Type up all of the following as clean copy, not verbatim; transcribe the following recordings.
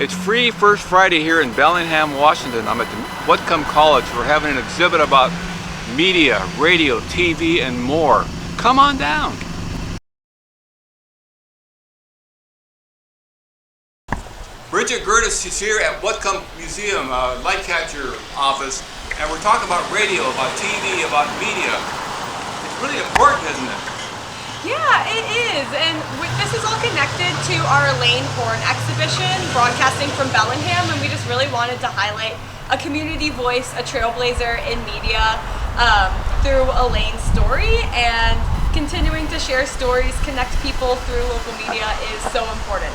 It's free First Friday here in Bellingham, Washington. I'm at the Whatcom College. We're having an exhibit about media, radio, TV, and more. Come on down. Bridget Girnus is here at Whatcom Museum, Lightcatcher office, and we're talking about radio, about TV, about media. It's really important, isn't it? Yeah, it is, and this is all connected to our Elaine Horn exhibition, broadcasting from Bellingham, and we just really wanted to highlight a community voice, a trailblazer in media through Elaine's story, and continuing to share stories, connect people through local media is so important.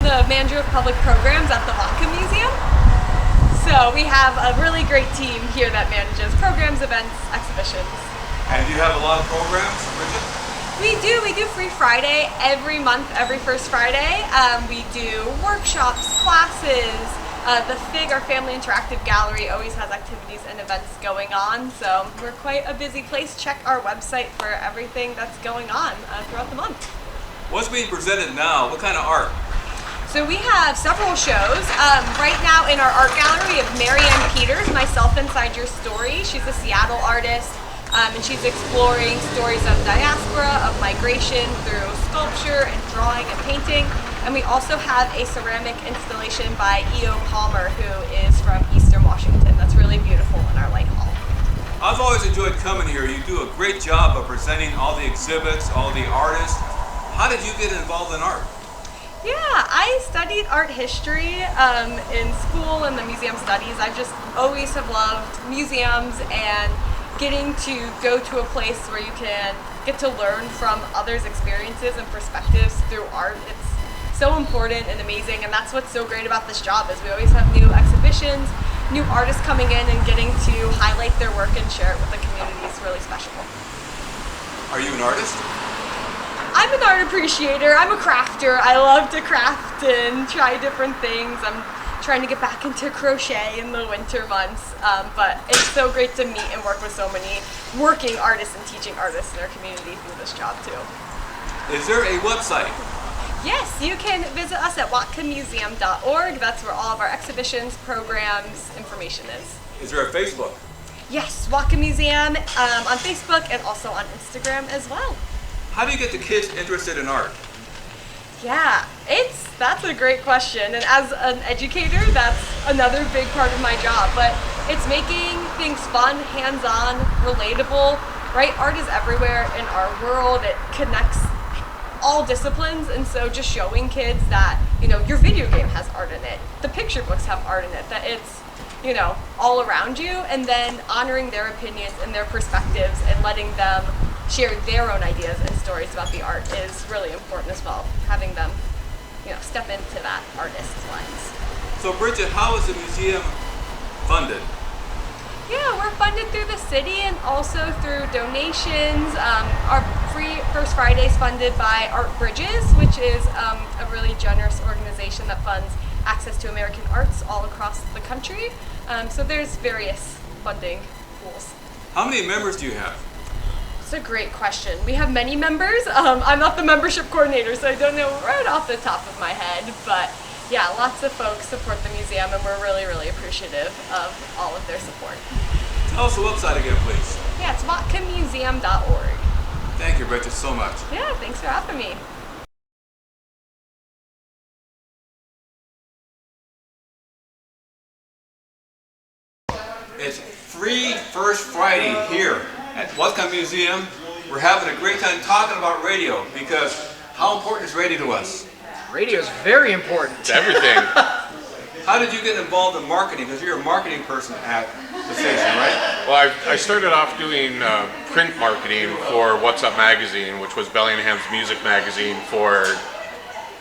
The manager of public programs at the Whatcom Museum. So we have a really great team here that manages programs, events, exhibitions. And you have a lot of programs, Bridget? We do Free Friday every month, every First Friday. We do workshops, classes. The FIG, our Family Interactive Gallery, always has activities and events going on. So we're quite a busy place. Check our website for everything that's going on throughout the month. What's being presented now? What kind of art? So we have several shows. Right now in our art gallery, we have Marianne Peters, Myself Inside Your Story. She's a Seattle artist, and she's exploring stories of diaspora, of migration through sculpture and drawing and painting. And we also have a ceramic installation by E.O. Palmer, who is from Eastern Washington. That's really beautiful in our light hall. I've always enjoyed coming here. You do a great job of presenting all the exhibits, all the artists. How did you get involved in art? Yeah, I studied art history in school in the museum studies. I just always have loved museums and getting to go to a place where you can get to learn from others' experiences and perspectives through art. It's so important and amazing, and that's what's so great about this job is we always have new exhibitions, new artists coming in and getting to highlight their work and share it with the community is really special. Are you an artist? I'm an art appreciator. I'm a crafter. I love to craft and try different things. I'm trying to get back into crochet in the winter months, but it's so great to meet and work with so many working artists and teaching artists in our community through this job too. Is there a website? Yes, you can visit us at whatcommuseum.org. That's where all of our exhibitions, programs, information is. Is there a Facebook? Yes, Whatcom Museum on Facebook and also on Instagram as well. How do you get the kids interested in art? Yeah, that's a great question, and as an educator, that's another big part of my job, but it's making things fun, hands-on, relatable, right? Art is everywhere in our world. It connects all disciplines, and so just showing kids that, your video game has art in it, the picture books have art in it, that it's, all around you, and then honoring their opinions and their perspectives and letting them share their own ideas and stories about the art is really important as well. Having them, step into that artist's lens. So Bridget, how is the museum funded? Yeah, we're funded through the city and also through donations. Our free First Friday is funded by Art Bridges, which is a really generous organization that funds access to American arts all across the country. So there's various funding pools. How many members do you have? That's a great question. We have many members. I'm not the membership coordinator, so I don't know right off the top of my head, but yeah, lots of folks support the museum, and we're really, really appreciative of all of their support. Tell us the website again, please. Yeah, it's whatcommuseum.org. Thank you, Bridget, so much. Yeah, thanks for having me. It's free First Friday here at Whatcom Museum. We're having a great time talking about radio because how important is radio to us? Radio is very important. It's everything. How did you get involved in marketing? Because you're a marketing person at the station, right? Well, I started off doing print marketing for What's Up magazine, which was Bellingham's music magazine for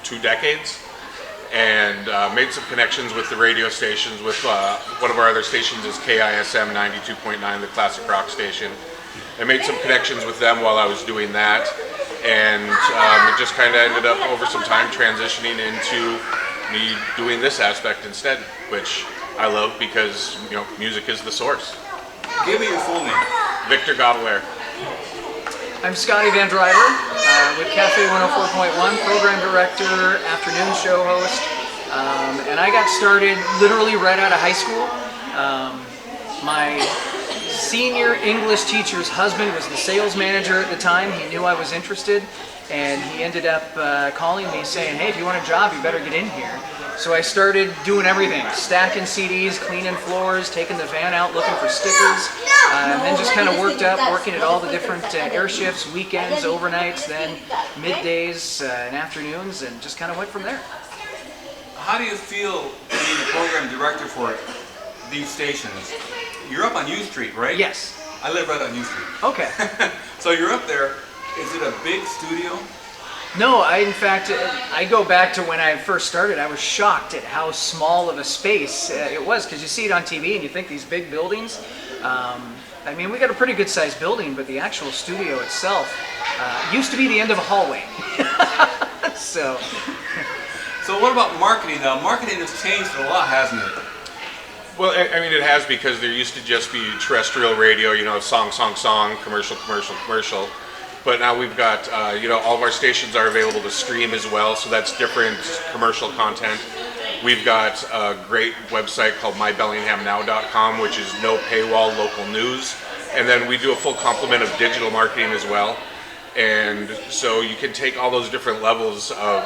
2 decades. and made some connections with the radio stations. With one of our other stations is KISM 92.9, the classic rock station. I made some connections with them while I was doing that, and it just kind of ended up over some time transitioning into me doing this aspect instead, which I love because, you know, music is the source. Give me your full name. Victor Gotalaere. I'm Scotty VanDryver with Cafe 104.1, program director, afternoon show host, and I got started literally right out of high school. My senior English teacher's husband was the sales manager at the time. He knew I was interested, and he ended up calling me saying, hey, if you want a job, you better get in here. So I started doing everything, stacking CDs, cleaning floors, taking the van out, looking for stickers, and then just kind of worked up, working at all the different air shifts, weekends, overnights, then middays and afternoons, and just kind of went from there. How do you feel being the program director for these stations? You're up on U Street, right? Yes. I live right on U Street. Okay. So you're up there. Is it a big studio? No, in fact, I go back to when I first started. I was shocked at how small of a space it was, because you see it on TV and you think these big buildings. I mean, we got a pretty good sized building, but the actual studio itself used to be the end of a hallway. So what about marketing now? Marketing has changed a lot, hasn't it? Well, I mean, it has, because there used to just be terrestrial radio, you know, song, song, song, commercial, commercial, commercial. But now we've got, you know, all of our stations are available to stream as well, so that's different commercial content. We've got a great website called mybellinghamnow.com, which is no paywall local news. And then we do a full complement of digital marketing as well. And so you can take all those different levels of,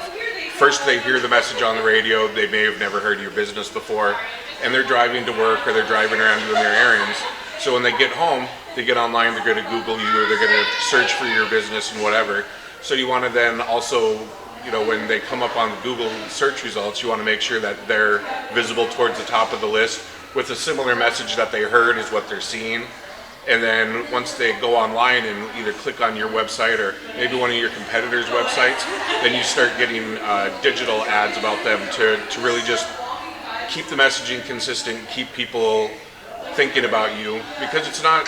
first they hear the message on the radio, they may have never heard of your business before, and they're driving to work or they're driving around doing their errands. So when they get home, they get online, they're going to Google you, or they're going to search for your business and whatever. So you want to then also, you know, when they come up on Google search results, you want to make sure that they're visible towards the top of the list with a similar message that they heard is what they're seeing. And then once they go online and either click on your website or maybe one of your competitors' websites, then you start getting digital ads about them to really just keep the messaging consistent, keep people thinking about you, because it's not,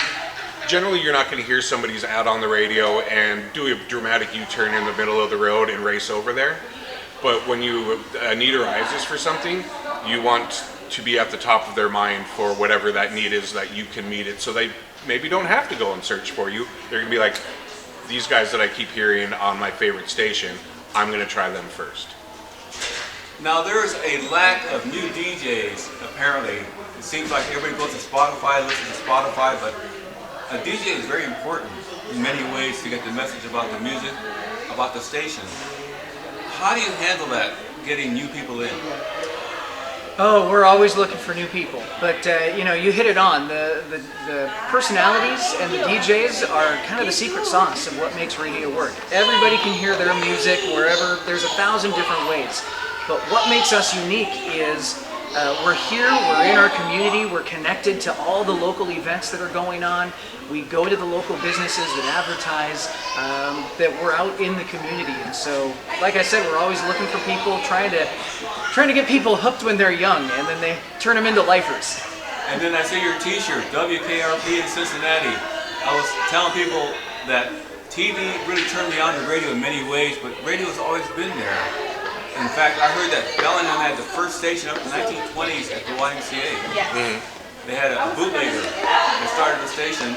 generally you're not going to hear somebody's ad on the radio and do a dramatic U-turn in the middle of the road and race over there. But when a need arises for something, you want to be at the top of their mind for whatever that need is, that you can meet it, so they maybe don't have to go and search for you. They're going to be like, these guys that I keep hearing on my favorite station, I'm going to try them first. Now there's a lack of new DJs, apparently. It seems like everybody goes to Spotify, listens to Spotify, but a DJ is very important in many ways to get the message about the music, about the station. How do you handle that, getting new people in? Oh, we're always looking for new people, but you know, you hit it on. The personalities and the DJs are kind of the secret sauce of what makes radio work. Everybody can hear their music wherever. There's 1,000 different ways, but what makes us unique is we're here, we're in our community, we're connected to all the local events that are going on. We go to the local businesses that advertise, that we're out in the community. And so, like I said, we're always looking for people, trying to get people hooked when they're young, and then they turn them into lifers. And then I see your t-shirt, WKRP in Cincinnati. I was telling people that TV really turned me on to radio in many ways, but radio's always been there. In fact, I heard that Bellingham had the first station up in the 1920s at the YMCA. Yes. Mm-hmm. They had a bootlegger that started the station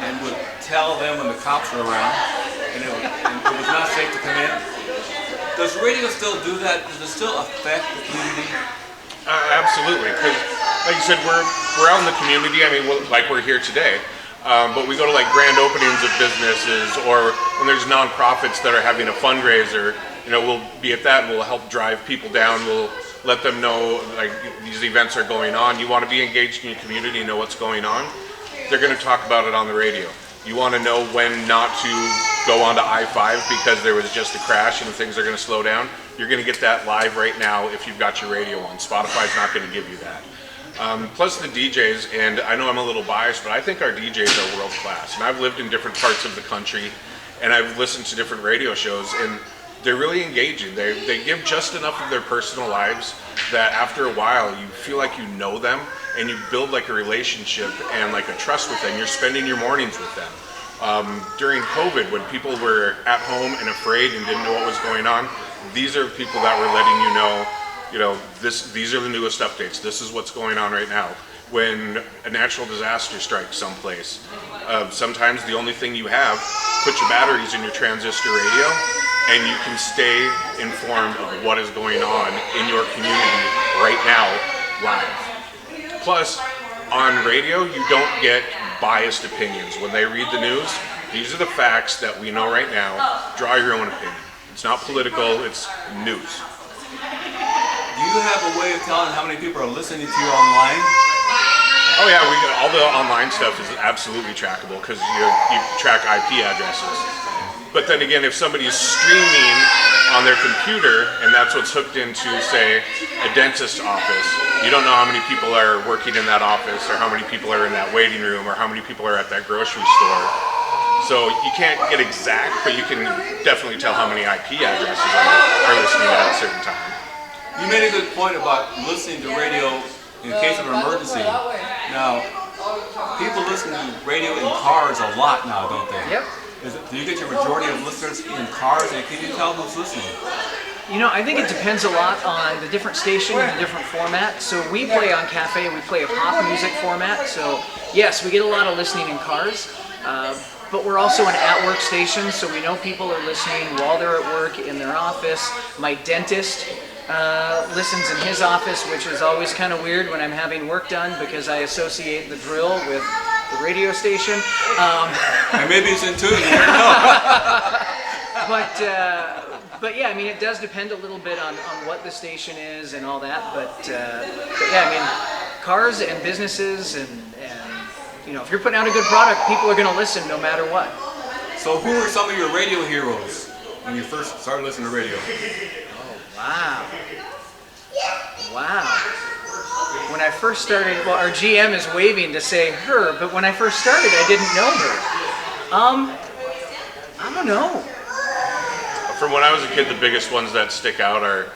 and would tell them when the cops were around, and it was not safe to come in. Does radio still do that? Does it still affect the community? Absolutely, because like you said, we're out in the community. I mean, like we're here today. But we go to like grand openings of businesses, or when there's nonprofits that are having a fundraiser, you know, we'll be at that and we'll help drive people down. We'll let them know like these events are going on. You want to be engaged in your community, know what's going on. They're going to talk about it on the radio. You want to know when not to go onto I-5 because there was just a crash and things are going to slow down. You're going to get that live right now if you've got your radio on. Spotify's not going to give you that. Plus the DJs, and I know I'm a little biased, but I think our DJs are world class. And I've lived in different parts of the country, and I've listened to different radio shows, and they're really engaging. They give just enough of their personal lives that after a while you feel like you know them and you build like a relationship and like a trust with them. You're spending your mornings with them. During COVID, when people were at home and afraid and didn't know what was going on, these are people that were letting you know, these are the newest updates. This is what's going on right now. When a natural disaster strikes someplace, sometimes the only thing you have, put your batteries in your transistor radio, and you can stay informed of what is going on in your community right now, live. Plus, on radio, you don't get biased opinions. When they read the news, these are the facts that we know right now. Draw your own opinion. It's not political, it's news. Do you have a way of telling how many people are listening to you online? Oh yeah, all the online stuff is absolutely trackable because you track IP addresses. But then again, if somebody's streaming on their computer and that's what's hooked into, say, a dentist's office, you don't know how many people are working in that office or how many people are in that waiting room or how many people are at that grocery store. So you can't get exact, but you can definitely tell how many IP addresses are listening at a certain time. You made a good point about listening to radio in case of an emergency. Now, people listen to radio in cars a lot now, don't they? Yep. Do you get your majority of listeners in cars, and can you tell who's listening? You know, I think it depends a lot on the different station and the different format. So we play on Cafe, we play a pop music format. So yes, we get a lot of listening in cars, but we're also an at-work station, so we know people are listening while they're at work, in their office. My dentist listens in his office, which is always kind of weird when I'm having work done because I associate the drill with the radio station. And maybe it's in tune, you never know. But yeah, I mean, it does depend a little bit on what the station is and all that. But yeah, I mean, cars and businesses and you know, if you're putting out a good product, people are going to listen no matter what. So who are some of your radio heroes when you first started listening to radio? Wow. Wow. When I first started, well, our GM is waving to say her, but when I first started, I didn't know her. I don't know. From when I was a kid, the biggest ones that stick out are,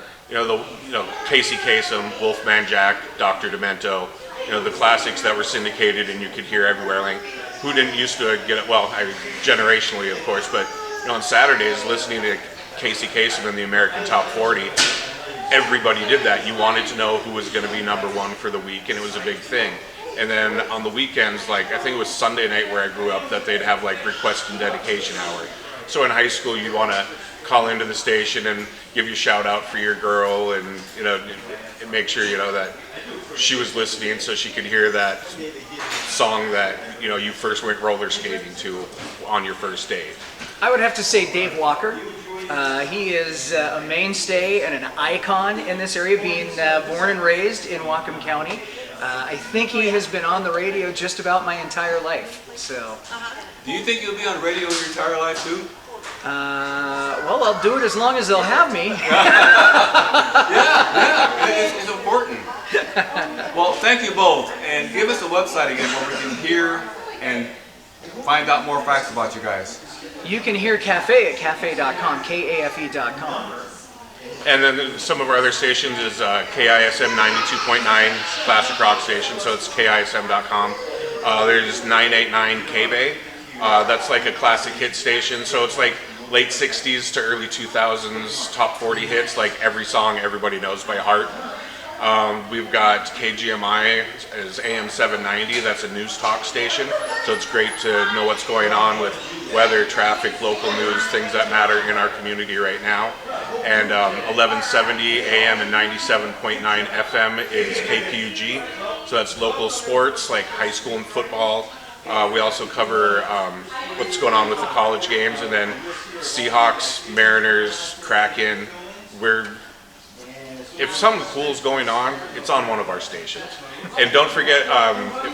Casey Kasem, Wolfman Jack, Dr. Demento, the classics that were syndicated and you could hear everywhere. Like, who didn't used to get it? Well, generationally, of course, but on Saturdays, listening to Casey Kasem in the American Top 40, everybody did that. You wanted to know who was going to be number one for the week, and it was a big thing. And then on the weekends, like I think it was Sunday night where I grew up, that they'd have like request and dedication hour. So in high school, you'd want to call into the station and give you a shout out for your girl, and and make sure that she was listening so she could hear that song that you first went roller skating to on your first date. I would have to say Dave Walker. He is a mainstay and an icon in this area, being born and raised in Whatcom County. I think he has been on the radio just about my entire life. So, do you think you'll be on radio your entire life too? Well, I'll do it as long as they'll have me. Yeah, it's important. Well, thank you both, and give us a website again where we can hear and find out more facts about you guys. You can hear Cafe at cafe.com, KAFE.com. And then some of our other stations is KISM 92.9 classic rock station, so it's KISM.com. There's 989 K-Bay. That's like a classic hit station, so it's like late 60s to early 2000s top 40 hits, like every song everybody knows by heart. We've got KGMI as AM 790, that's a news talk station, so it's great to know what's going on with weather, traffic, local news, things that matter in our community right now. And 1170 AM and 97.9 FM is KPUG, so that's local sports like high school and football. We also cover what's going on with the college games, and then Seahawks, Mariners, Kraken. If something cool is going on, it's on one of our stations. And don't forget,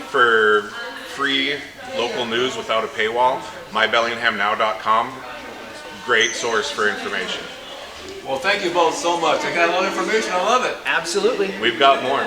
for free local news without a paywall, mybellinghamnow.com, great source for information. Well, thank you both so much. I got a lot of information. I love it. Absolutely. We've got more.